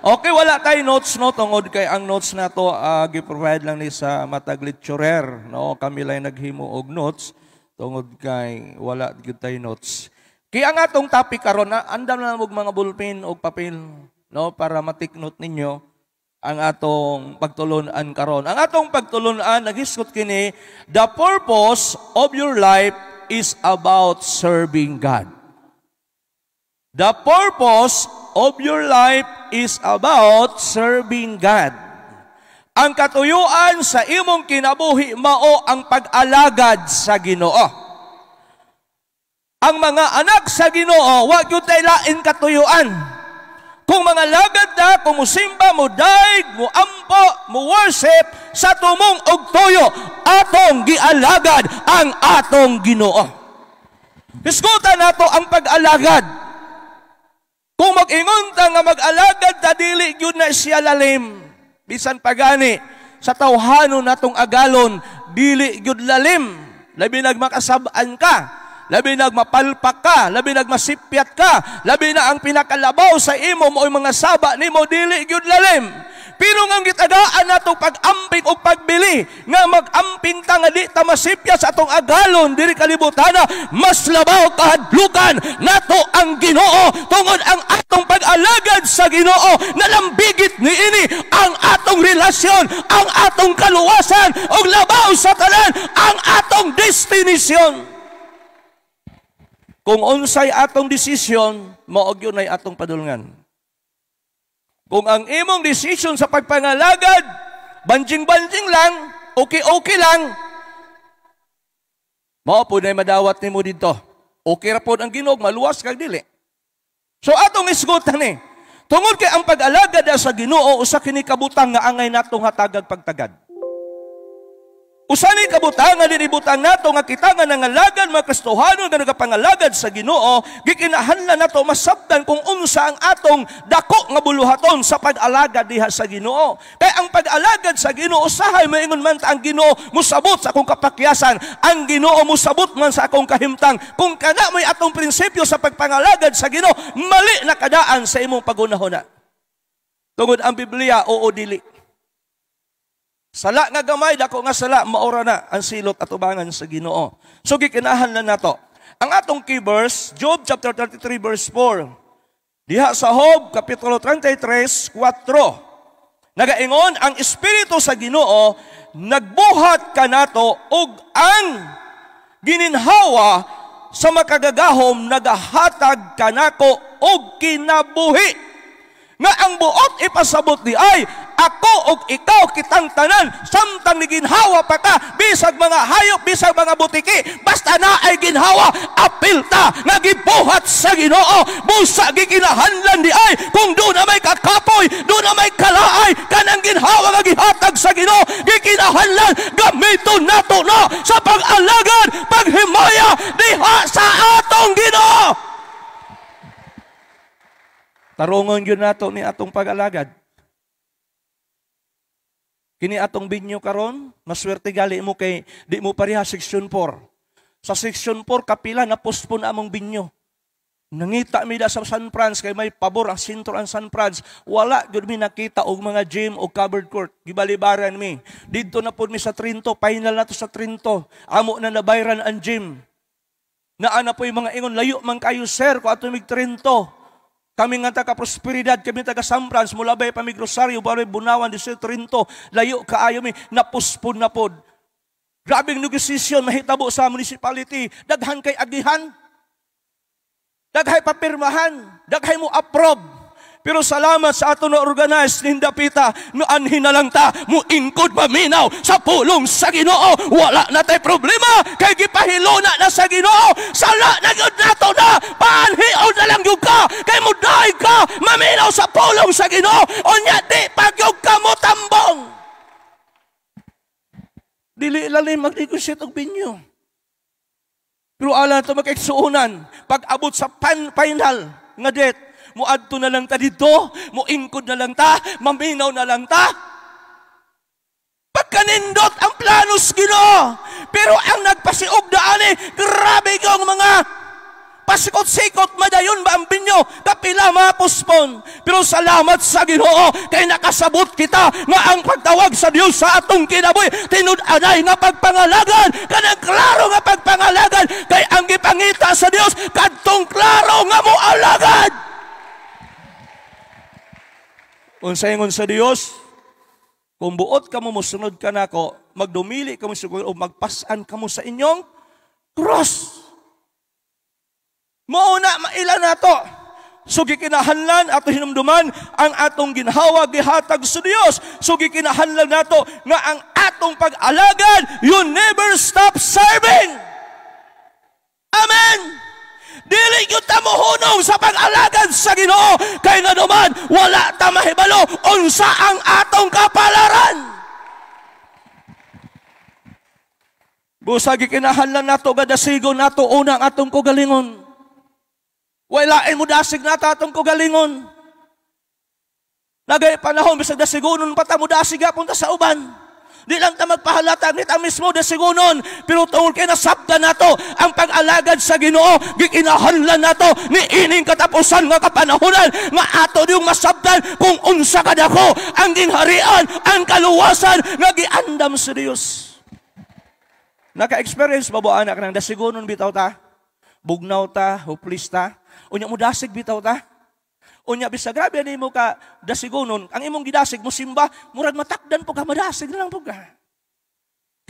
Okay, wala tayo notes, no? Tungod kay ang notes na to, gi-provide lang ni sa matag lecturer, no? Kami lang naghimo og notes, tungod kay wala gyud tayo notes. Kaya ang atong topic karon, andam na og mga ballpen o papel, no? Para matik note ninyo ang atong pagtulunan karon. Ang atong pagtulunan, naghisgot kini, the purpose of your life is about serving God. The purpose of your life is about serving God. Ang katuyuan sa imong kinabuhi mao ang pag-alagad sa Ginoo. Ang mga anak sa Ginoo, wa gyud tay lain katuyuan. Kung mga lagad na, kung musimba, mo daig, mo ampo, mo worship, sa tumong og tuyo, atong gialagad ang atong Ginoo. Hisgutan nato ang pag-alagad. Kung mag-ingon ta nga mag-alagad ta, dili gyud na siya lalim. Bisan pagani sa tawhanon natong agalon, dili gyud lalim. Labi nagmakasab-an ka, labi nagmapalpak ka, labi nagmasipyat ka, labi na ang pinakalabaw sa imo mo mga saba nimo, dili gyud lalim. Pero nga gitagaan nato pag-amping o pagbili, nga mag-amping ta nga di ta masipya sa atong agalon, diri kalibutana, mas labaw kahadlukan nato ang Ginoo, tungod ang atong pag-alagad sa Ginoo, nalambigit niini ang atong relasyon, ang atong kaluwasan, o labaw sa tanan, ang atong destinasyon. Kung unsay atong desisyon, mao gyud nay atong padulngan. Kung ang imong decision sa pagpangalagad, banjing-banjing lang, okay lang, mao po na madawat nimo dito. Okay ra po ang Ginoo, maluwas kag dili. So atong isgutan ni, tungod kay ang pag-alagad sa Ginoo, usa kini kabutang nga angay natong hatagag pagtagad. Usa ni kabutang nga dinibutang nato nga kita nga nangalagad mga Kristohano nga nagapangalagad sa Ginoo, gikinahanglan nato masabtan kung unsa ang atong dako nga buluhaton sa pag-alagad diha sa Ginoo. Kay ang pag-alagad sa Ginoo, usahay maingon man ta ang Ginoo musabot sa akong kapakyasan, ang Ginoo musabot man sa akong kahimtang. Kung kana may atong prinsipyo sa pagpangalagad sa Ginoo, mali na kadaan sa imong pagunahon. Tungod ang Biblia, oo dili. Sala nga gamay, dako nga sala, maura na ang silot at ubangan sa Ginoo. So gikinahanglan nato. Ang atong key verse, Job chapter 33 verse 4. Diha sa Job kapitulo 33, 4. Nagaingon, ang Espiritu sa Ginoo nagbuhat kanato ug ang gininhawa sa makagagahom nagahatag kanako og kinabuhi. Nga ang buot ipasabot di ay ako og ikaw kitang tanan, samtang ni ginhawa pa ka, bisag mga hayop, bisag mga butiki, basta na ay ginhawa, apil ta nga gibuhat sa Ginoo. Busa gikinahanglan di ay kung doon na may kakapoy, doon na may kalaay, kanang ginhawa nga gihatag sa Ginoo, gikinahanglan gamiton nato no sa pag-alagad, paghimaya diha sa atong Ginoo. Tarungon yun nato ni atong pag-alagad. Kini atong binyo karon, maswerte gali mo kay di mo pareha section 4. Sa section 4 kapila na postpone among binyo. Nangita mi da sa San Franz kay may pabor ang sentro ang San Franz. Wala gyud mi nakita og mga gym o covered court. Gibalibaran mi. Didto na pud mi sa Trinto, final na to sa Trinto. Amo na nabayran ang gym. Naana po yung mga ingon layo man kayo sir ko ato mig Trinto. Kami nga taga-prosperidad, kami taga-San Franz, mula ba'y pamigrosaryo, baro'y bunawan, di sa Trinto, layo kaayo mi, napuspon na pod. Grabing negosasyon, mahitabo sa municipality, daghan kay agihan, daghay papirmahan, daghay mo approve. Pero salamat sa ato na organized, nindapita, no anhin na lang ta, muingkod paminaw sa pulong sa Ginoo. Wala na tayo problema, kay gipahiluna na sa Ginoo. Sala na yun nato na, paanhion na lang yung ka, kay mudahay ka, maminaw sa pulong sa Ginoo. O nya di pagyog ka mo tambong. Dili lalim mag-negotiate og binyo. Pero ala ito mag-eksuunan, pag abot sa final nga debt, muadto na lang ta dito, muingkod na lang ta, maminaw na lang ta. Pagkanindot ang planos Ginoo. Pero ang nagpasiog daan grabe yung mga nagpasikot-sikot, madayon ba ang binyo? Kapila mapuspon. Pero salamat sa Ginoo, kay nakasabot kita nga ang pagtawag sa Dios sa atong kinabuhi, tinud-anay nga pagpangalagan, kanang klaro nga pagpangalagan, kay ang gipangita sa Dios, kadtong klaro nga mo alagad. Unsaingon sa Dios, kung buot ka mo musunod ka nako, magdumili ka mo siguro o magpasan ka mo sa inyong cross. Mauna, mailan na to. So gikinahanglan ato hinumduman ang atong ginhawa gihatag sa Dios. So gikinahanglan nato nga ang atong pag-alagad, you never stop serving. Amen. Dili gyud ta mohunong sa pag-alagad sa Ginoo, kay nga naman wala ta mahibalo unsa ang atong kapalaran. Busa gikinahanglan nato gadasigon nato una ang atong kugalingon. Walain mo dasig nato atong kugalingon. Nagay panahon bisag dasigunon pa ta mo dasig apon ta sa uban. Di lang ta magpahalata nita mismo dasigunon, pero tungod kay nasabtan nato ang pag-alagad sa Ginoo, gikinahanglan nato ni ining katapusan nga kapanahonan nga ato diyong masabtan kung unsa kadako ang gingharian, ang kaluwasan nga giandam sa Dios. Naka-experience ba anak ng dasigunon bitaw ta? Bugnaw ta, hopeless ta? Unya mo dasig bitaw ta? Unya bisa grabe ni mo ka dasigunon, ang imong gidasig mo simba, murag matakdan po ka, madasig na lang po ka.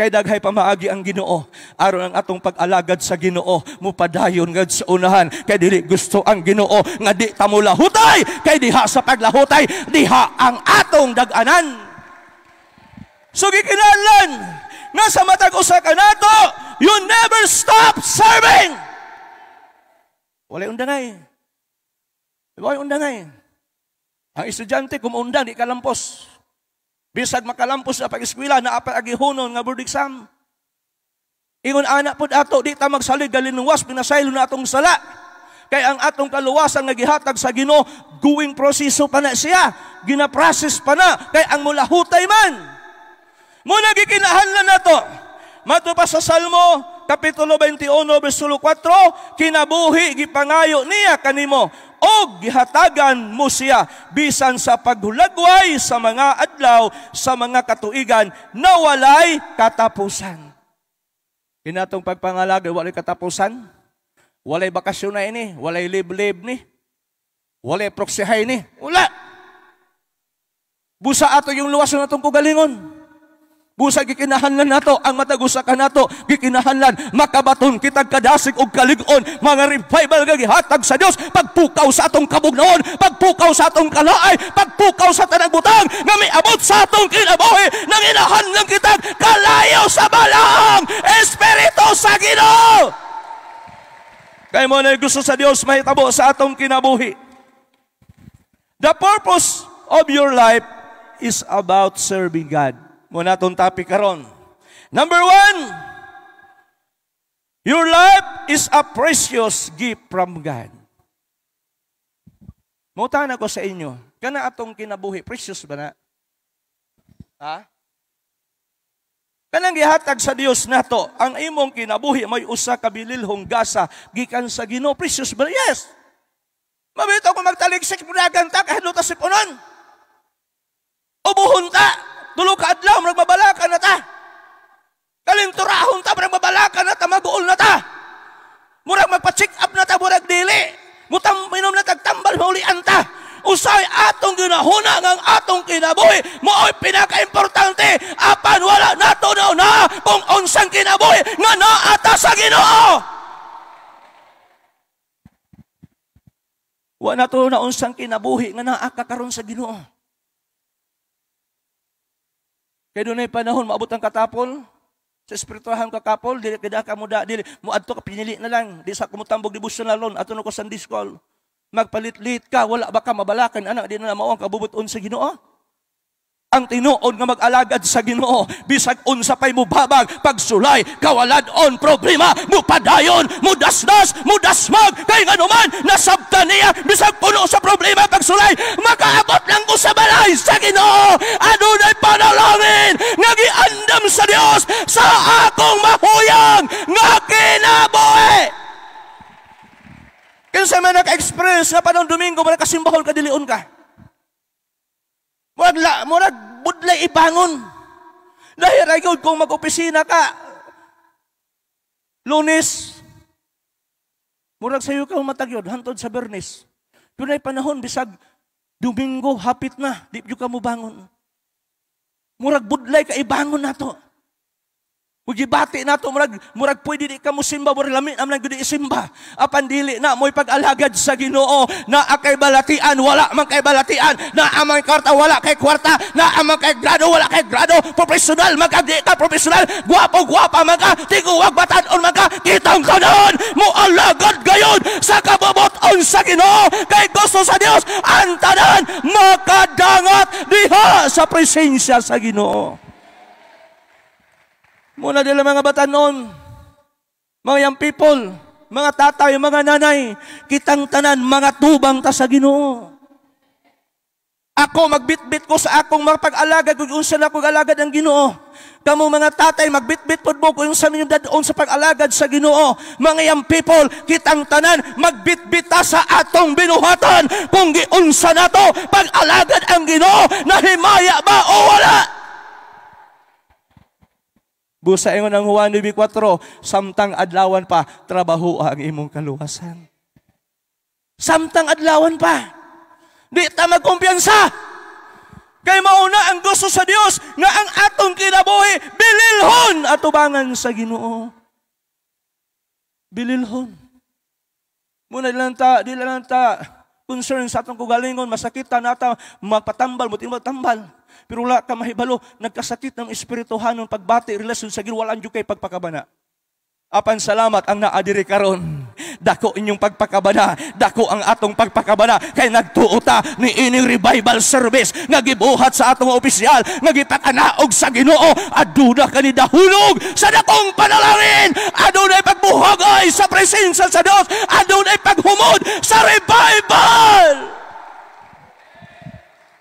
Kay daghay pamaagi ang Ginoo, aron ang atong pag-alagad sa Ginoo, mupadayon gad sa unahan, kay dili gusto ang Ginoo nga di ta mo lahutay, kay diha sa paglahutay, diha ang atong dag-anan. So gikinahanglan nga sa matag usa ka nato, you never stop serving. Walay undangay. Walay undangay. Ang estudyante kumuundang di kalampos. Bisag makalampos sa pag-eskwela na apay agihunon nga board exam. Ingon anak pud ato di ta magsalig galinungwas pinasaylo na atong sala. Kay ang atong kaluwasan nga gihatag sa Ginoo, going proseso pa na siya, gina-process pa na kay ang mulahutay man. Muna gikinahanglan nato. Mato pa sa Salmo Kapitulo 21, versikulo 4, kinabuhi gipangayo niya kanimo, o gihatagan mo siya bisan sa paghulagway sa mga adlaw, sa mga katuigan na walay katapusan. Kinatong pagpangalagay, walay katapusan, walay bakasyon na ini, walay live-live ni, walay proksihay ni, wala. Busa ato yung luwas na itong kugalingon. Busa gikinahanglan nato ang matagusa ka nato, gikinahanglan makabaton kitag kadasig og kalig-on, mga revival nga gihatag sa Dios, pagpukaw sa atong kabugnaon, pagpukaw sa atong kalaay, pagpukaw sa tanang butang nga miabot sa atong kinabuhi, nang inahanglan kitag kalayo sa balaang espiritu sa Ginoo. Kay mo na gusto sa Dios mahitabo sa atong kinabuhi. The purpose of your life is about serving God. Muna itong topic karon. Number 1, your life is a precious gift from God. Mutan ako sa inyo, kana atong kinabuhi, precious ba na? Ha? Kanang gihatag sa Dios nato, ang imong kinabuhi may usa ka bililhong gasa gikan sa Ginoo, precious ba? Yes. Mabito ko magtaligsik mudagan ta kahadlo ta sipunon. Ubuhon ta. Tulo ka adlaw, magbabalakan na ta. Kalinturahon ta, magbabalakan na ta, mag-uol na ta. Murag magpa-check up na ta, murag dili. Minom na tagtambal, maulian ta. Usay atong ginahuna ng atong kinabuhi, moo'y pinaka-importante. Apan wala nato na kung unsang kinabuhi nga naata sa Ginoo. Wala nato na unsang kinabuhi nga naaka karon sa Ginoo. Kaya doon ay panahon, maabot ang katapol, sa espirituahan kakapol, dili kada ka muda, dili, muadto ka, pinili na lang, di sa kumutambog devotional lon, ato no ko Sunday school, magpalit-lit ka, wala ba ka mabalakan, anak, di na mao ang kabubuton sa Ginoo. Ang tinuod nga mag-alagad sa Ginoo, bisag unsa pay mo babag, pagsulay, kawaladon, problema, mupadayon, mudasdas, mudasmag, kay nganuman, nasabtan niya, bisag puno sa problema, pagsulay, makaabot lang ko sa balay sa Ginoo, adunay panalangin, nga giandam sa Dios, sa akong mahuyang, nga kinabuhi. Kinsa man naka-experience nga panahon Domingo, man nakasimbahon ka, dilion ka. Murag budlay ibangon. Dahil ragod kung mag-opisina ka, Lunes, murag sayo ka matagyod, hantod sa Bernes. Dunay panahon, bisag Domingo, hapit na, di ka mo bangon. Murag budlay ka, ibangon na to. Ugibati na to, murag pwede di ka mo simba, murag lamit naman gudi isimba. Apan dili na, mo'y pag-alagad sa Ginoo, na akay balatian, wala man kay balatian, na amang kwarta, wala kay kwarta, na amang kay grado, wala kay grado, profesional, magagdi ka, profesional, guwapo-guwapa mga, tiguwag batanon mga, kitang kanon, mo alagad gayon, sa kababoton sa Ginoo, kay gusto sa Dios, ang tanan, makadangat diha sa presensya sa Ginoo. Muna nila mga batanon, mga young people, mga tatay, mga nanay, kitang tanan, mga tubang ta sa Ginoo. Ako, magbitbit ko sa akong mga pag-alagad, kung unsa na akong alagad ang Ginoo. Kamu mga tatay, magbitbit po mo kung unsa ninyo dadon sa pag-alagad sa Ginoo. Mga young people, kitang tanan, magbitbit ta sa atong binuhatan, kung giunsa na to, pag-alagad ang Ginoo, nahimaya ba o wala? Busa ingon ang Juan 9:4, samtang adlawan pa, trabaho ang imong kaluwasan. Samtang adlawan pa. Di ta magkumpiyansa. Kay mauna ang gusto sa Dios nga ang atong kinabuhi bililhon atubangan sa Ginoo. Bililhon. Muna di lang ta concern sa atong kugalingon, masakitan nata, magpatambal, muti magtambal. Pero wala ka mahibalo, nagkasakit ng espirituhanon pagbati, relasyon sa Ginoo, walaan jud kay pagpakabana. Apan salamat ang naadiri karon. Dako inyong pagpakabana, dako ang atong pagpakabana, kay nagtuota ni ining revival service nga gibuhat sa atong opisyal, nga gipakanaog sa Ginoo, aduna kani dahulog sa dakong panalangin, adunay pagbuhagay sa presensya sa Dios, adunay paghumod sa revival.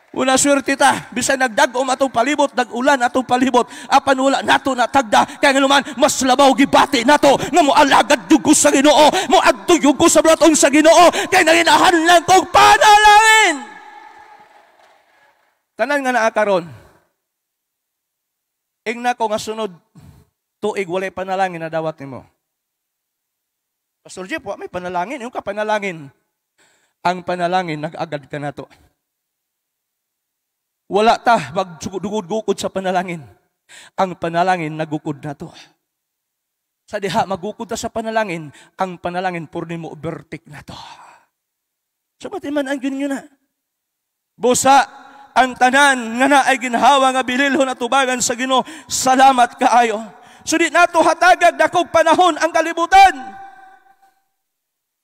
Una swerte ta, bisan nagdag-om atong palibot, nag-ulan atong palibot, apan wala nato natagda, kaya nga naman, mas labaw gibati nato, nga mo alagad dugo sa Ginoo, mo agtuyog ko sa blatong sa Ginoo, kaya nanginahan lang kong panalangin. Tanan nga naakaron, ingna ko nga sunod, tuig walay panalangin na dawat nimo. Pastor Jeff, may panalangin, yung ka panalangin. Ang panalangin, nag-agad ka na to. Wala ta magdugod-gukod sa panalangin. Ang panalangin nagukod na to. Sa diha magukod ta sa panalangin, ang panalangin purni mo overtake na to. So matiman ang yun na. Busa ang tanan nga na ay ginhawa nga bililhon at tubagan sa Ginoo, salamat kaayo. So di nato hatagag dakog panahon ang kalibutan.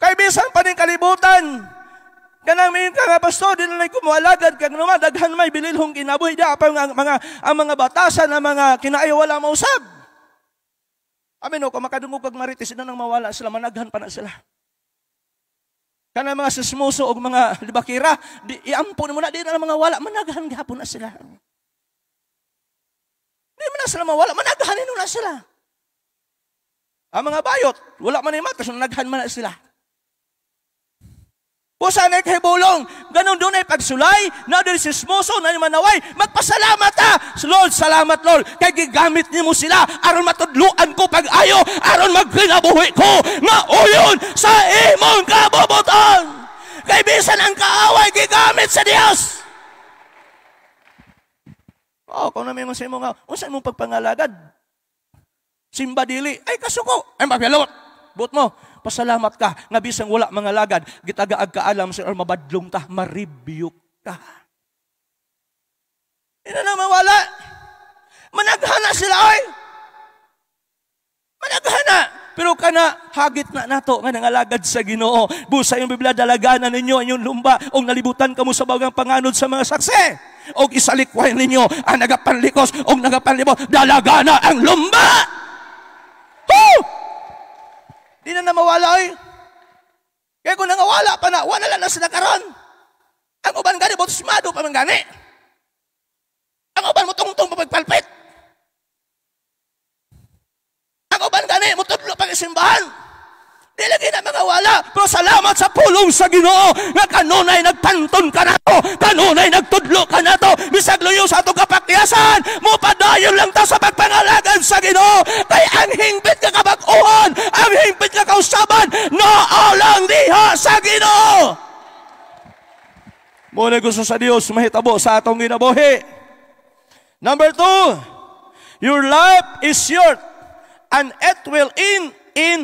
Kay bisan pa ning kalibutan, kanang mayon ka nga pastor, di na kumualagad, kag naman, daghan may bililhong kinabuhi, di apa ang mga batasan, ang mga kinaayo wala mausab. Amin o, kung makadungog kag marites, na nang mawala sila, managhan pa na sila. Kanang mga sismuso o mga libakira, iampun mo na, di na mga wala, managhan gapon na sila. Di man na sila mawala, managhanin na sila. Ang mga bayot, wala man yung matas, managhan man na sila. Pusa na kay bulong, ganun doon ay pagsulay, na doon si smoso, na manaway, magpasalamat ha! Lord, salamat Lord, kay gigamit niyo mo sila, aron matudluan ko pag-ayo, aron magkinabuhi ko, nga uyon sa imong kabubuton! Kay bisan ang kaaway, gigamit sa Dios! Kung namin mo sa imong, saan mong pagpangalagad? Simba dili, ay kasuko, ay magalot, but mo, pasalamat ka, nga bisang wala mga lagad, gitagaag ka alam sa mabadlong ta, maribiyok ka. Ina na mawala. Managhana sila, oy. Managhana. Pero kana, hagit na nato, nga nangalagad sa Ginoo. Busa yung Biblia, dalaganan ninyo, inyong lumba, o nalibutan ka mo sa bagang panganod sa mga saksi. O isalikway ninyo, ang nagapanlikos, o nagapanlibot, dalagana ang lumba. Woo! Di na mawala, oy. Kaya kung nangawala pa na, wala lang na sila karon. Ang uban gani, botismado pa man gani. Ang uban mo tungtong pa pagpalpit. Ang uban gani, mo tudlo pag isimbahan. Di lagi na mga wala. Pero Pero salamat sa pulong sa Ginoo nga kanunay nagpanton ka nato, kanunay nagtudlo ka nato, bisag luyo sa atong kapakyasan, mo padayon lang ta sa pagpangalagan sa Ginoo. Kay ang hingpit ka kabag-uhan, ang hingpit ka kausaban, naalang diha sa Ginoo. Muna gusto sa Dios mahitabo sa atong ginabuhi. Number 2, your life is short and it will end in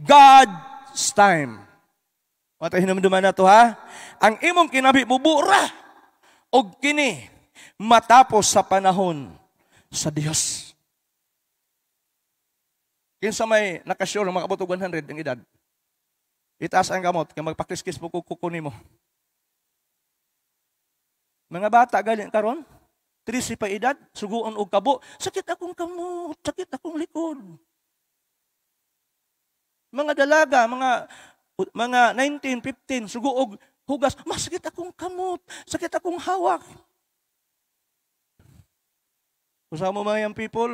God's time. Matay hinumduman na to ha. Ang imong kinabi mubura og kini matapos sa panahon sa Dios. Kinsa may nakasure makabot og 100 ang edad. Itaas ang kamot kay magpakiskis mo kukunin mo. Mga bata galing karon, 13 pa edad, suguon og kabo, sakit akong kamot, sakit akong likod. Mga dalaga, mga 19, 15, suguog hugas, masakit akong kamot, sakit akong hawak. Kusama mo mga young people,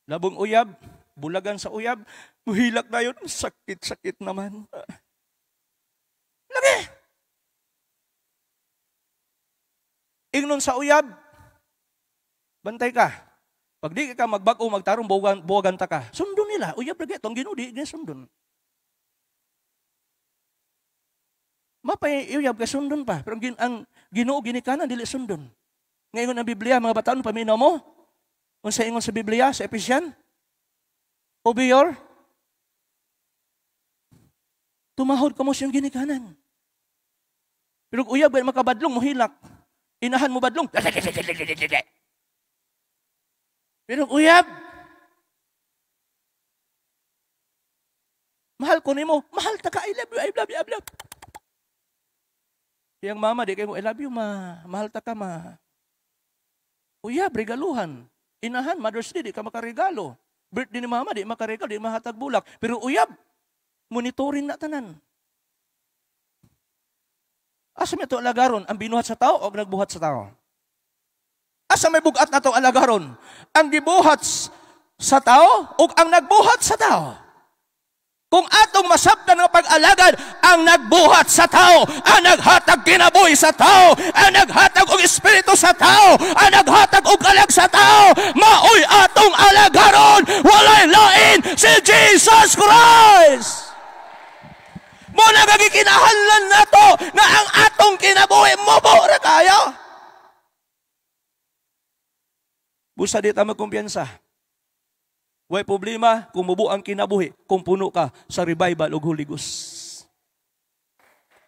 labong uyab, bulagan sa uyab, muhilak na yun, sakit-sakit naman. Lagi! Ingnon sa uyab, bantay ka. Pag di ka magbag-o, magtarong, buwagan ta ka. Sundon nila. Uyab lagi. Itong ginudi, sundon. Mapay uyab ka sundon pa. Pero ang ginoo ginikanan, dili sundon. Ngayon ang Biblia, mga bataon, paminaw mo. Kung sa ingon sa Biblia, sa Ephesians, obey your, tumahod ka mo siyang ginikanan. Pero uyab, makabadlong, muhilak. Inahan mo badlong. Pero uyab, mahal ko nimo, mahal ta ka, I love you, I love you, I love you. Yang mama, di kayo, I love you, mahal ta ka, Uyab, regaluhan. Inahan, Mother's Day, di ka makaregalo. Birthday ni mama, di makaregalo, di mahatag bulak. Pero uyab, monitorin na tanan. Asa may ito alagaron? Ang binuhat sa tao o nagbuhat sa tao? Asa may bugat na ito alagaron? Ang gibuhat sa tao o ang nagbuhat sa tao? Kung atong masabtan ng pag-alagad, ang nagbuhat sa tao, ang naghatag kinabuhi sa tao, ang naghatag og espiritu sa tao, ang naghatag og kalag sa tao, maoy atong alagaron, walay lain si Jesus Christ! Mo nagagikinahanlan na to na ang atong kinabuhi mo ra kayo. Busa di ta magkumpiyansa. Way problema kung mubo ang kinabuhi kung puno ka sa revival ug Holy Ghost.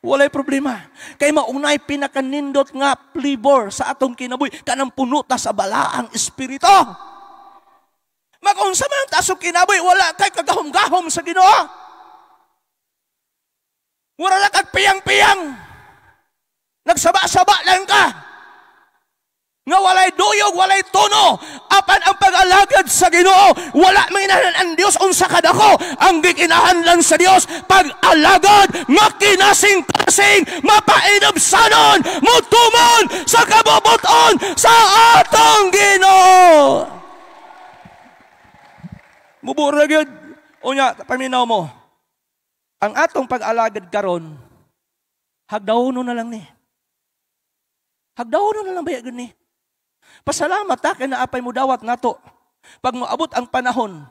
Walay problema. Kay maunay pinakanindot nga flavor sa atong kinabuhi kanang puno ta sa balaang espiritu. Magunsa man ta sa kinabuhi wala kay kagahom-gahom sa Ginoo. Wala lang kag piyang-piyang. Nagsaba-saba lang ka. Nga walay duyog, walay tono. Apan ang pag-alagad sa Ginoo, wala minahan ang Dios unsa kadako. Ang gikinahanlan sa Dios, pag-alagad, makinasing-kasing, mapainabsanon, mutumon sa kabubuton sa atong Ginoo. Mubura gyud. Unya, paminaw mo. Ang atong pag-alagad karon, hagdaonon na lang ni. Hagdaonon na lang ba yan ni? Pasalamat ta kay naapay mo dawat nato. Pag moabot ang panahon,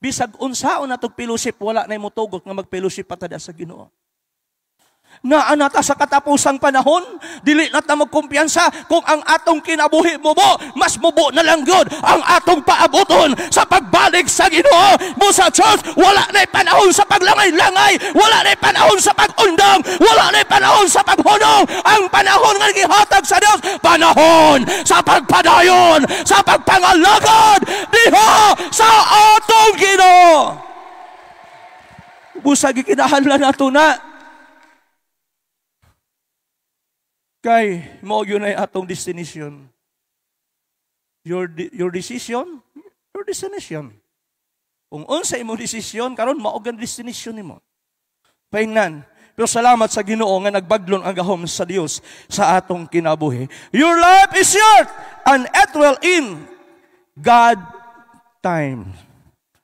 bisag unsaon natog fellowship, wala na mo tugot nga mag-fellowship patada sa Ginoo. Naanata sa katapusang panahon, dili na ta magkumpiyansa kung ang atong kinabuhi mubo, mas mubo na lang yun ang atong paabuton sa pagbalik sa Ginoo. Mo sa church, wala na panahon sa paglangay-langay, wala na panahon sa pag-undang, wala na panahon sa paghunong. Ang panahon nga gihatag sa Dios, panahon sa pagpadayon, sa pagpangalagad diha sa atong Ginoo. Busag gikinahanglan nato na kay mao yun ay atong destination. Your decision, your destination. Kung unsa imong desisyon karon mao gan destination nimo. Paingnan. Pero salamat sa Ginoo nga nagbadlon ang gahom sa Dios sa atong kinabuhi. Your life is short and it will end God time.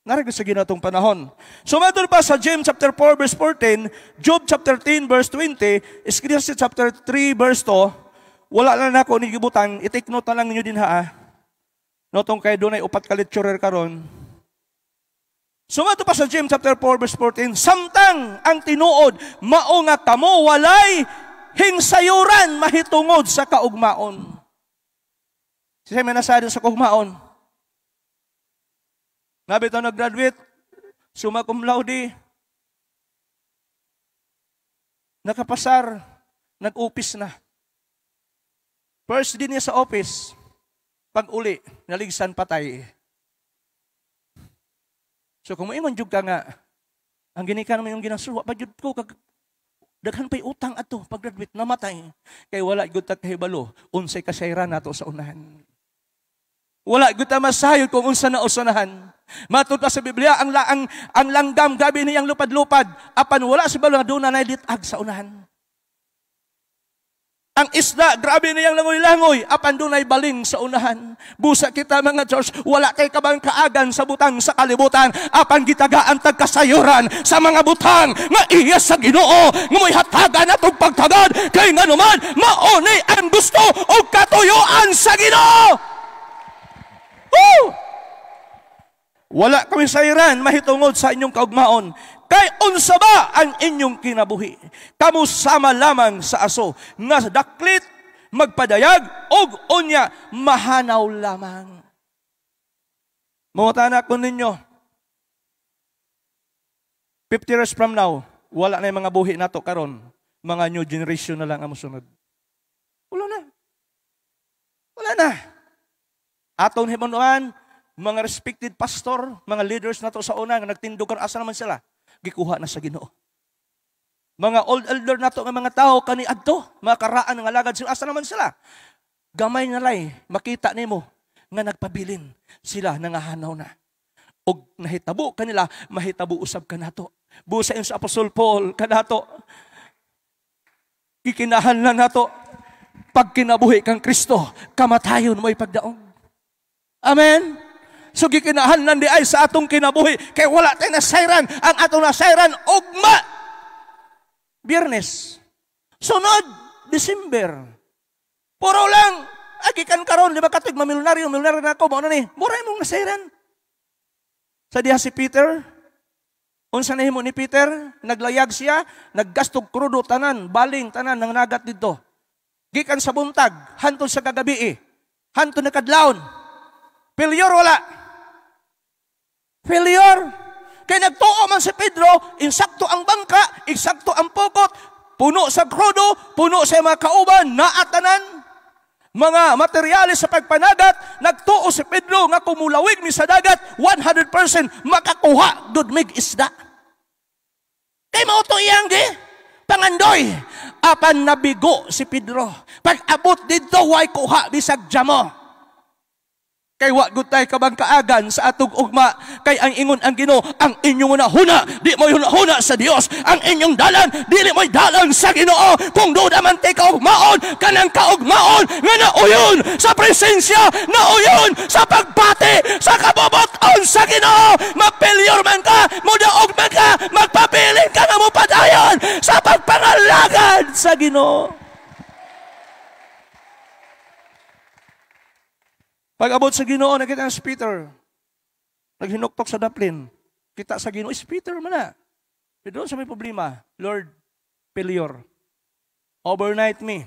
Narigod sa ginatong panahon. Sumadol pa sa James chapter 4 verse 14, Job chapter 10 verse 20, Ecclesiastes chapter 3 verse 2, wala na nako ni gibutan, i-take note na lang niyo din ha. Notong kay dunay upat ka lecturer karon. Sumadol pa sa James chapter 4 verse 14, samtang ang tinuod mao nga kamo walay hingsayuran mahitungod sa kaugmaon. Siya may nasado sa kaugmaon. Nabi ito nag-graduate, summa cum laude, nakapasar, nag-office na. First din niya sa office, pag uli, naligsan patay. So kung maingon jud ka nga, ang ginika naman yung ginasuwa, pagyud ko, daghan pa'y utang ato, pag-graduate, namatay. Kaya wala gud ta kahibalo, unsay kasayran nato sa unahan. Wala gud ta masayod kung unsa na usunahan. Matud pa sa Biblia, ang langgam gabi niyang lupad-lupad, apan wala si balo nga doon na litag sa unahan. Ang isda, grabe niyang langoy-langoy, apan doon ay baling sa unahan. Busa kita mga Diyos, wala kay kabang kaagan sa butang sa kalibutan, apan gitagaan tagkasayuran sa mga butang, nga iya sa Ginoo, nga mo'y hatagan atong pagtagad, kay nga naman, mauni ang gusto o katuyuan sa Ginoo. Woo! Wala kami sayran mahitungod sa inyong kaugmaon. Kay unsa ba ang inyong kinabuhi? Kamu sama lamang sa aso nga daklit magpadayag og unya mahanaw lamang. Mawatana ko ninyo. 50 years from now, wala na yung mga buhi nato karon. Mga new generation na lang ang musunod. Wala na. Wala na. Atong himunuan, mga respected pastor, mga leaders na to sa una, nga nagtindog karon, asa naman sila? Gikuha na sa Ginoo. Mga old elder na to, nga mga tao, kaniadto, mga karaan ng alagad sila, asa naman sila? Gamay na lay, makita nimo nga nagpabilin sila, nangahanaw na. Og nahitabo kanila, mahitabo usab kanato. Busa sa Apostol Paul, kanato, ikinahanlan nato, pag kinabuhi kang Kristo, kamatayon mo'y pagdaong. Amen? So gikinahanglan di ay sa atong kinabuhi, kay wala tayo nasayran, ang atong nasayran, ugma. Biyernes. Sunod, December. Puro lang, agikan karon, di ba katig, mamilonaryo na ako, mauna ni, mura mong nasayran. Sa diha si Peter, unsa nahimo ni Peter, naglayag siya, naggastog krudo tanan, baling tanan, nang nagat dito. Gikan sa buntag, hantod sa kagabi hantod na kadlawon. Failure wala. Failure. Kaya nagtuo man si Pedro, insakto ang bangka, insakto ang pukot, puno sa krudo, puno sa mga kauban, naatanan, mga materyales sa pagpanagat, nagtuo si Pedro nga kumulawig mi sa dagat, 100% makakuha, dudmig isda. Kaya mauto iyang pangandoy, apan nabigo si Pedro. Pag abot dito, way kuha, bisag jamo. Kay wa gud tay kabang kaagan sa atong ugma, kay ang ingon ang Ginoo, ang inyong hunahuna di mo hunahuna sa Dios, ang inyong dalan dili mo dalan sa Ginoo. Kung duda man tay kaugmaon, kanang kaugmaon nga nauyon sa presensya, nauyon sa pagbati sa kaboboton sa Ginoo. Mapilyor man ka, mudaog man ka, magpabilin ka nga mo padayon sa pagpangalagad sa Ginoo. Pag abot sa Ginoo, nakita si Peter. Naghinuktok sa daplin. Kita sa Ginoo, is Peter man na. Pero doon sa may problema, Lord, failure. Overnight me.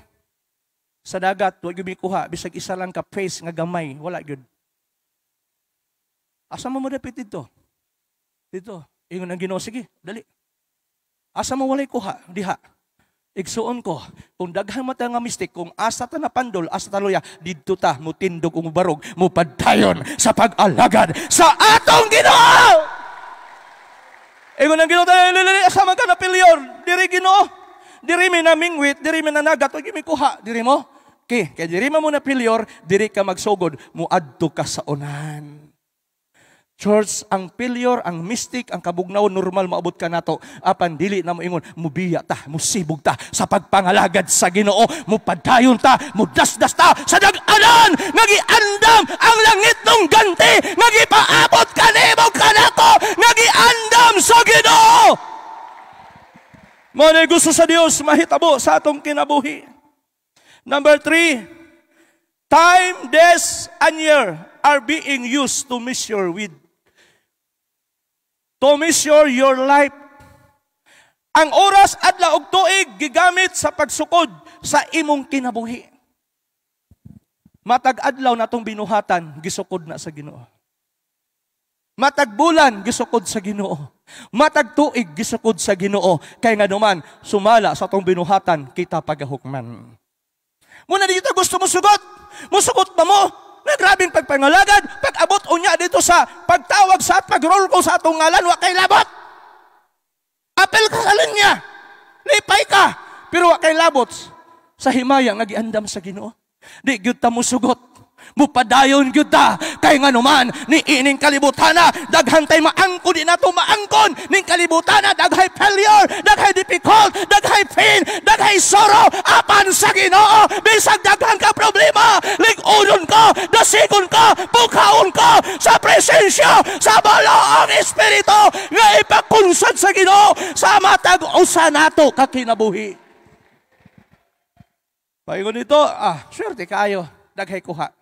Sa dagat, huwag yung kuha. Bisag isa lang ka face nga gamay. Wala yun. Asa mo dapit dito? Dito. Ingon ang Ginoo, sige, dali. Asa mo walay kuha? Diha. Igsuon ko, kung daghan mata nga mistik, kung asa ta na pandol, asa ta luya, dito ta, mutindog o mubarog, mupadayon sa pag-alagad sa atong Ginoo! Ingon ang Ginoo, asama ka na pilyor, diri Ginoo, diri mi namingwit, diri mi nanagat, huwag mi kuha, diri mo? Okay, kaya diri mo na pilyor, diri ka magsugod, muadto ka sa unan. Church, ang failure, ang mistake, ang kabugnaw, normal maabot ka nato. Apan dili na mo ingon, mubiya ta, musibog ta, sa pagpangalagad sa Ginoo, mupadayon ta, mudasdas ta, sa dag-anan, nagiandam ang langit nung ganti, nagipaabot kanimo kanako, nagiandam sa Ginoo. Muna gusto sa Dios mahitabo sa atong kinabuhi. Number 3, time, days, and year are being used to measure with. To measure your life. Ang oras adlaw ug tuig gigamit sa pagsukod sa imong kinabuhi. Matag adlaw natong binuhatan gisukod na sa Ginoo. Matag bulan gisukod sa Ginoo. Matag tuig gisukod sa Ginoo. Kay nga naman sumala sa atong binuhatan kita pagahukman. Muna dito gusto mo sugot. Musugot pa mo. Na grabing pagpangalagad, pag-abot unya dito sa pagtawag sa at pag-roll ko sa atong ngalan, wa kay labot. Apel ka sa linya. Lipay ka. Pero wa kay labot. Sa himaya, nagiandam sa Ginoo. Di gyud ta mo sugot. Mupadayon gyud ta. Kay nga naman, ni ining kalibutana, daghantay maangkon, di na ito maangkon. Ning kalibutana, daghay failure, daghay difficult, daghay pain, daghay sorrow. Apan sa Ginoo, bisag daghang ka problema, lig-unon ka, dasigon ka, bukaon ka, sa presensya, sa balaang Espiritu, nga ipakunsad sa Ginoo, sa matag usa nato kakinabuhi. Paingon nito, swerte kaayo, daghay kuha.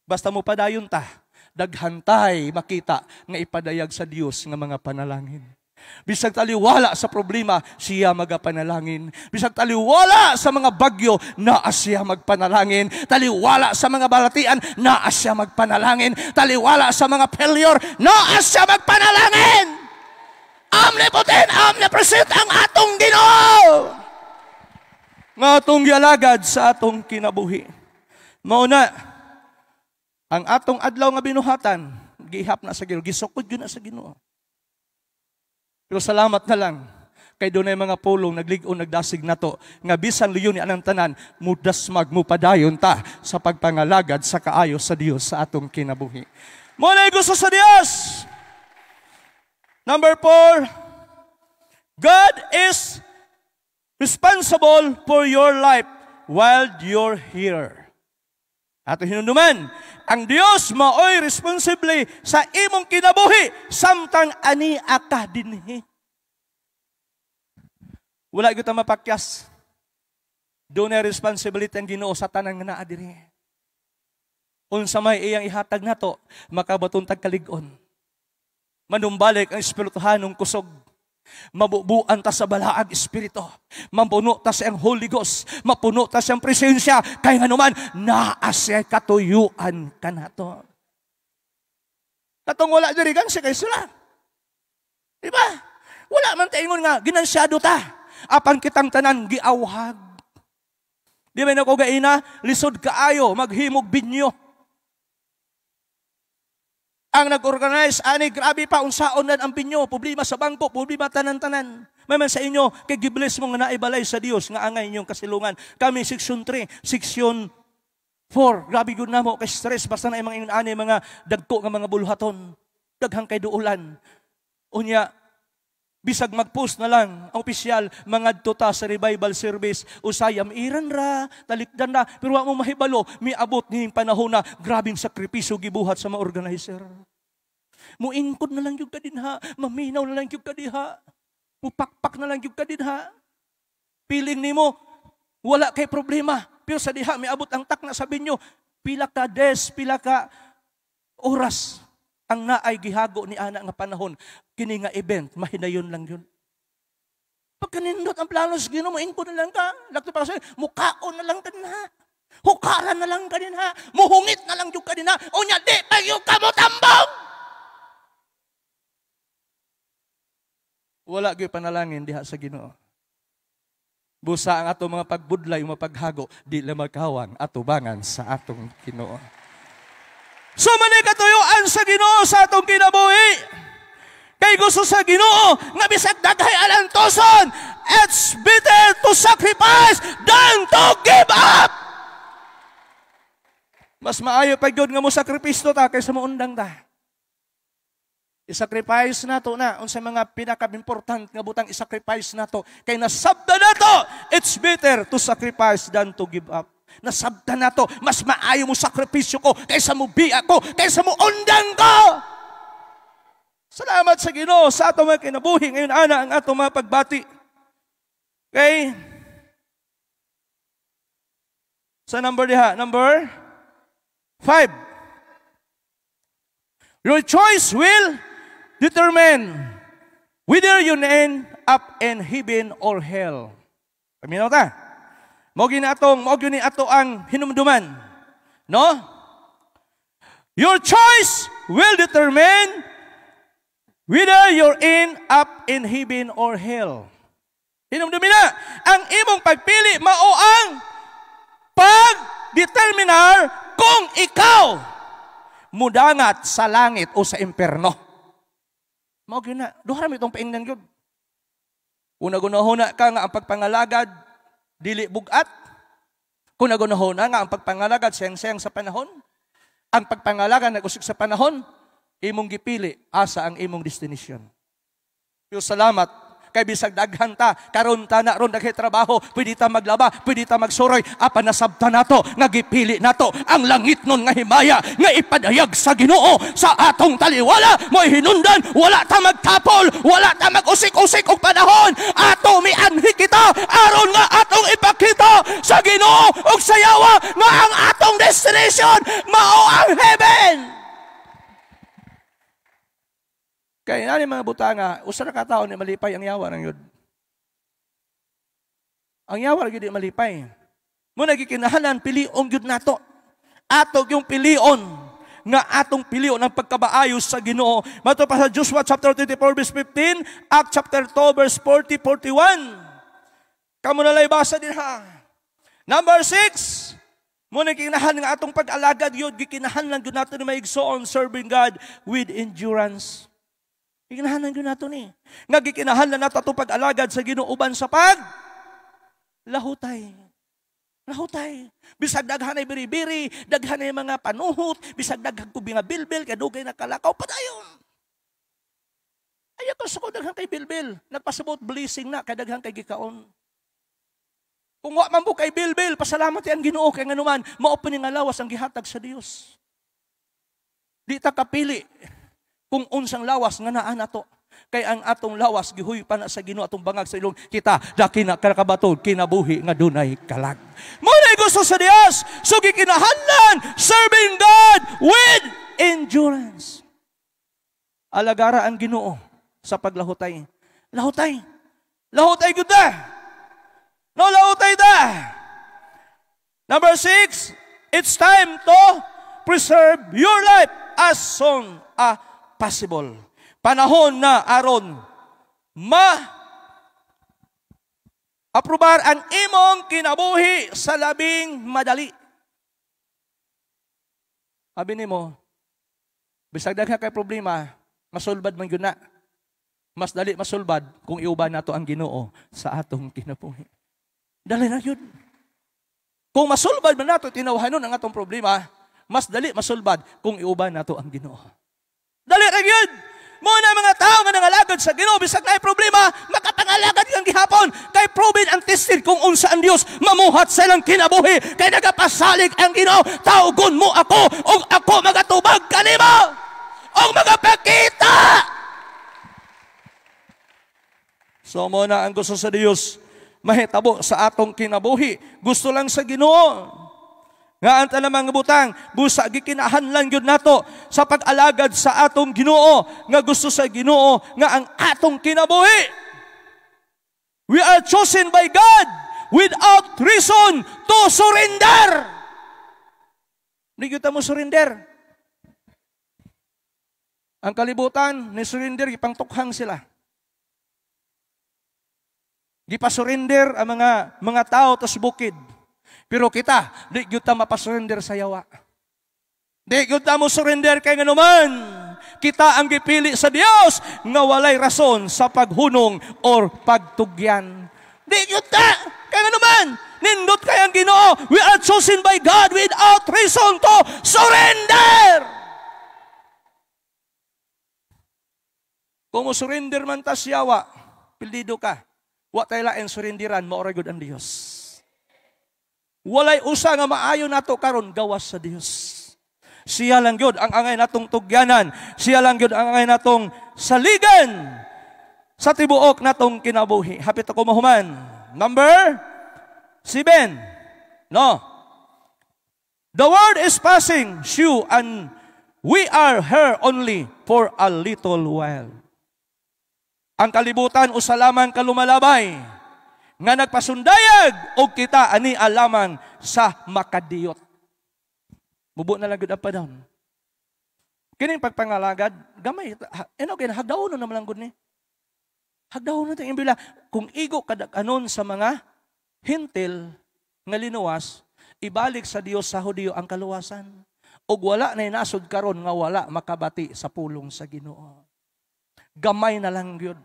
Basta mo padayon ta, daghantay makita nga ipadayag sa Dios nga mga panalangin. Bisag taliwala sa problema, siya magapanalangin. Bisag taliwala sa mga bagyo, naa siya magpanalangin. Taliwala sa mga balatian, naa siya magpanalangin. Taliwala sa mga failure, naa siya magpanalangin. Omnipotent, omnipresent ang atong Ginoo. Nga atong gialagad sa atong kinabuhi. Mauna, ang atong adlaw nga binuhatan, gihap na sa Ginoo, gisukod yun na sa Ginoo. Pero salamat na lang, kay doon ay mga pulong, naglig-on, nagdasig na to, nga bisan luyon ni anang tanan, mudasmag mo padayon ta sa pagpangalagad sa kaayo sa Dios sa atong kinabuhi. Muna gusto sa Dios. Number 4, God is responsible for your life while you're here. Ato hinunduman, ang Dios maoy responsibly sa imong kinabuhi samtang ani aka dinhi. Wala gyud ta mapakyas. Doon ay responsibility ang Ginoo sa tanang nga naa diri. Unsa may iyang ihatag nato, makabaton tag kalig-on. Manumbalik ang espirituhanong kusog. Mabubuan ta sa balaag espiritu. Mapuno ta sa Holy Ghost. Mapuno ta sa presensya. Kaya nga naman, naasya katuyuan ka na to. Katong wala diri gan siya kay sila. Diba? Wala man taingon nga, ginansyado ta. Apan kitang tanan, giawhag. Di ba na ko gaina, lisod kaayo, maghimog binyo. Ang nag-organize, ani grabe pa, unsaon nan ang binyo, problema sa bangko, problema tanan-tanan. May man sa inyo, kay gibless mo nga naibalay sa Dios, nga angay inyong kasilungan. Kami, section 3, section 4, grabe gud na mo, kay stress, basta na mga ani, mga dagko nga mga buluhaton, daghang kay duulan. Unya, bisag mag-post na lang, ang opisyal, mga tuta sa revival service, usayam, iran ra, talikdan na, pero wa mo mahibalo, miabot ning panahon na, grabing sakripisyo gibuhat sa mga organizer. Muingkod na lang yung kadinha, maminaw na lang yung kadiha, mupakpak na lang yung kadinha. Piling nimo, wala kay problema, pero sa diha, miabot ang tak na sabi nyo, pila ka des, pila ka oras, ang naay gihago ni ana nga panahon, kini nga event, mahinayon lang yun. Pag kanindot ang plano sa Ginoo, maingko na lang ka. Lakto para sa'yo, mukaon na lang ka din ha. Hukaran na lang ka din ha. Muhungit na lang yung ka din ha. O niya, di pa yung kamutambong! Wala gyud panalangin diha sa Ginoo. Busa ang ato mga pagbudlay, mga paghago, di la magkawang atubangan sa atong Ginoo. So manay katuyuan sa Ginoo sa atong kinabuhi. Kay gusto sa Ginoo nga bisag daghay alantoson, it's better to sacrifice than to give up. Mas maayo pa gyud nga mo sakripisyo ta kaysa mo undang ta. I-sacrifice nato na unsa mga pinaka-important nga butang i-sacrifice nato. Kay nasabda nato, it's better to sacrifice than to give up. Nasabda nato, mas maayo mo sakripisyo ko kaysa mo biya ko, kaysa mo undang ko. Salamat sa Ginoo sa ato mga kinabuhi ngayon ana ang ato mga pagbati. Okay? Sa number 5. Your choice will determine whether you end up in heaven or hell. Paminaw ta. Mo gini ato ang hinumduman. No? Your choice will determine whether you're up in heaven or hell. Hinumdumin na. Ang imong pagpili mao ang pag-determinar kung ikaw mudangat sa langit o sa imperno. Mao gyud na, duha mi itong paingnan gyud. Una-gunahuna ka nga ang pagpangalagad dili bugat. Kung nagunahuna nga ang pagpangalagad siyang-siyang sa panahon. Ang pagpangalagad nag-usik sa panahon, imong gipili asa ang imong destination. Pero salamat kay bisag daghan ta, karon ta na ron daghay trabaho, pwede ta maglaba, pwede ta magsuroy, apan nasabta nato, nga gipili nato ang langit nun nga himaya, nga ipadayag sa Ginoo sa atong taliwala, mo hinundan, wala ta magtapol, wala ta mag-usik-usik og panahon, ato mianhi kita, aron nga atong ipakita sa Ginoo og sayawa nga ang atong destination mao ang heaven. Kaya nani mga butanga, usa ra ka tawo ni malipay ang yawa ng yun. Ang yawa gyud di malipay. Mo nagikinahanan pilion gyud nato. Ato yung pilion nga atong pilion ang pagkabaayos sa Ginoo. Mato pa sa Joshua chapter 24 verse 15, Act chapter 2 verse 40, 41. Kamu nalay basa din ha. Number 6. Mo nagikinahan nga atong pag-alagad yun, gikinahanan gyud nato ni maigsoon serving God with endurance. Gikinahanan yun nato ni. Nga gikinahanan nato itong pag-alagad sa Ginoo sa lahutay. Lahutay. Bisag daghan ay biri-biri, daghan ay mga panuhot, bisag daghan ko nga bilbil, kadugay na kalakaw, padayon. Ayaw ko sa ko daghan kay bilbil. Nagpasabot blessing na, kadaghan kay gikaon. Kung wa man po kay bilbil, pasalamat ang Ginoo kay nganuman, maopening nga lawas ang gihatag sa Dios. Di ta kapili kung unsang lawas nga naa nato. Kay ang atong lawas gihuy pa na sa Ginoo atong bangag sa ilong kita daki na kakabatod kinabuhi nga dunay kalag. Mo na gusto sa Dios, so gikinahanglan serving God with endurance. Alagara ang Ginoo sa paglahutay. Lahutay. Lahutay gud da. No lahutay da. Number 6, it's time to preserve your life as soon as possible. Panahon na aron ma-aprobar ang imong kinabuhi sa labing madali. Sabi nimo, bisag daghan kay problema, masulbad man gyud na. Mas dali masulbad kung iuban nato ang Ginoo sa atong kinabuhi. Dali na yun. Kung masulbad man nato tinawhanon ang atong problema, mas dali masulbad kung iuban nato ang Ginoo. Dali ra gyud. Muna mga tao nga nangalagad sa Ginoo bisag naay problema, makapangalagad kang gihapon kay proven ang tested kung unsa ang Dios mamuhat sa ilang kinabuhi kay nagapasalig ang Ginoo. Tawgon mo ako ug ako magatubag kanimo ug magapakita. So muna ang gusto sa Dios mahitabo sa atong kinabuhi. Gusto lang sa Ginoo. Nga anta namang butang, busa gikinahanglan gyud nato sa pag-alagad sa atong Ginoo, nga gusto sa Ginoo nga ang atong kinabuhi. We are chosen by God without reason to surrender. Hindi kita mo surrender. Ang kalibutan ni surrender ipangtukhang sila. Gipa-surrender ang mga tao tas bukid. Pero kita, di gyud ta mapasurrender sa yawa. Di gyud ta mo surrender kay nganuman. Kita ang gipili sa Dios nga walay rason sa paghunong or pagtugyan. Di gyud ta kay nganuman. Nindot kay ang Ginoo. We are chosen by God without reason to surrender. Kung mo surrender man ta siyawa, pildido ka. Wa tayo lain surrenderan, maoray gud ang Dios. Walay usa nga maayo nato karon gawas sa Dios. Siya lang gyud ang angay natong tugyanan. Siya lang gyud ang angay natong saligan sa tibuok natong kinabuhi. Hapit ako mahuman. Number 7. No. The world is passing, shew, and we are here only for a little while. Ang kalibutan usalaman kalumalabay nga nagpasundayag og kita ani alaman sa makadiyot. Mubo na lang gud ang panahon. Kining pagpangalagad, gamay, hagdaon na naman lang gud ni. Hagdaon na tayong imbila. Kung igo kadag-anon sa mga hintil nga linuwas, ibalik sa Dios sa Hudiyo ang kaluwasan. Og wala na nasod karon nga wala makabati sa pulong sa Ginoo. Gamay na lang yun.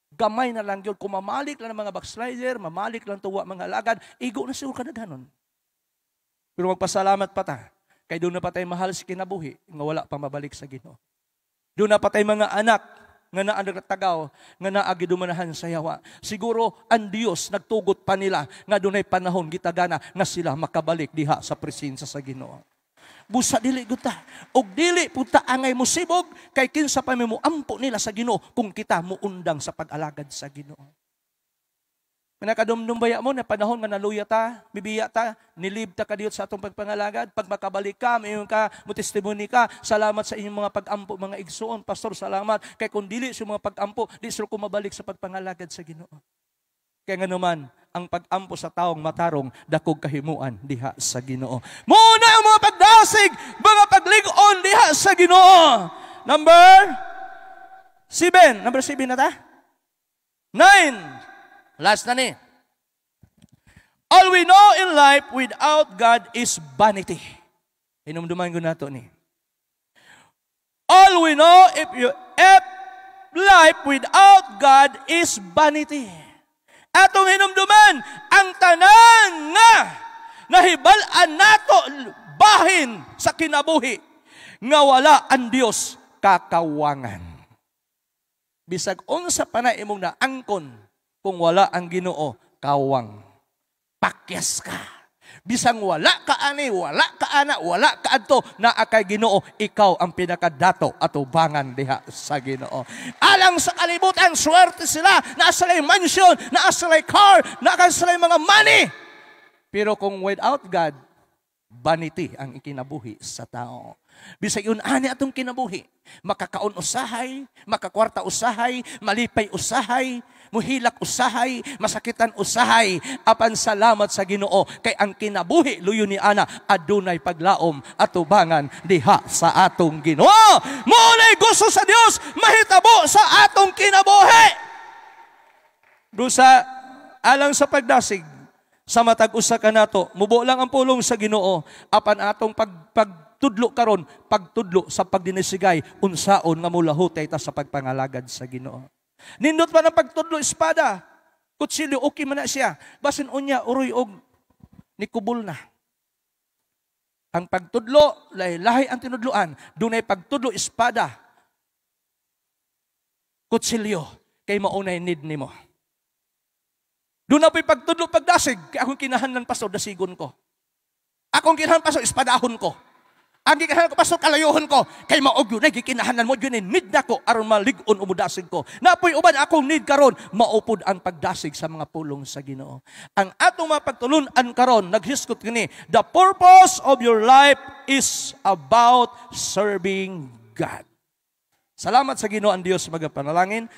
Gamay na lang yun. Kung mamalik lang ng mga backslider, mamalik lang tuwa mga alagad, igo na siguro kadaghanon. Pero magpasalamat pa ta. Kaya doon na pa tayo mahal si kinabuhi, nga wala pang mabalik sa Ginoo. Doon na pa tayo mga anak, nga naanagtagaw, nga naagidumanahan sa yawa. Siguro, ang Diyos nagtugot pa nila, nga doon ay panahon, gitagana, nga sila makabalik diha sa presensya sa Ginoo. Busa dili guta. Og dili puta angay mo sibog, kay kinsa pa mo ampo nila sa Ginoo, kung kita muundang sa pag-alagad sa Ginoo. Manakadumdumbaya mo na panahon nga naluya ta, bibiya ta, nilib ta kadiyot sa atong pagpangalagad. Pag makabalik ka, mayon ka, mo testimony ka, salamat sa inyong mga pag-ampo, mga igsoon. Pastor, salamat. Kay kung dili sa mga pag-ampo, di sila ko mabalik sa pagpangalagad sa Ginoo. Kaya nga naman, ang pag-ampo sa taong matarong, dakog kahimuan diha sa Ginoo. Muna ang mga pagdasig, mga pagligon diha sa Ginoo. Number 7. Number 7 na ta? 9. Last na ni. All we know in life without God is vanity. Inumduman ko na ito ni. All we know if life without God is vanity. Atong hinumduman, ang tanan nga nahibalan nato bahin sa kinabuhi nga wala ang Dios kakawangan. Bisag unsa pa na imong naangkon kung wala ang Ginoo, kawang. Pakyas ka. Bisang wala ka ani, wala ka ana, wala ka adto, naa kay Ginoo, ikaw ang pinakadato at ubangan diha sa Ginoo. Alang sa kalibutan, swerte sila, naa sila'y mansion, naa sila'y car, naa sila'y mga money. Pero kung without God, vanity ang ikinabuhi sa tao. Bisag yun ani atong kinabuhi, makakaon usahay, makakwarta usahay, malipay usahay, muhilak usahay, masakitan usahay, apan salamat sa Ginoo kay ang kinabuhi luyo ni ana adunay paglaom at tubangan diha sa atong Ginoo. Munay gusto sa Dios mahitabo sa atong kinabuhi. Dusa alang sa pagdasig sa matag usa kanato, mubo lang ang pulong sa Ginoo apan atong pagtudlo karon, pagtudlo sa pagdinisigay unsaon nga mulahutay ta sa pagpangalagad sa Ginoo. Nindot pa ng pagtudlo espada, kutsilyo okay man na siya, basin unya uroy og nikubol na. Ang pagtudlo, lahi ang tinudloan, dunay pagtudlo espada, kutsilyo, kay maunay need nimo. Doon na po'y pagtudlo pagdasig, kay akong kinahanlan pastor, dasigon ko. Akong kinahanlan pastor, espadahon ko. Ang gikinahanan ko pastor, kalayuhon ko. Kay maog yun, gikinahanan mo yun, need na ko, aron maligon umudasig ko. Napoy uban akong need karon, maupod ang pagdasig sa mga pulong sa Ginoo. Ang atong mapagtulunan karon, naghiskot kini, the purpose of your life is about serving God. Salamat sa Ginoo ang Dios, magapanalangin.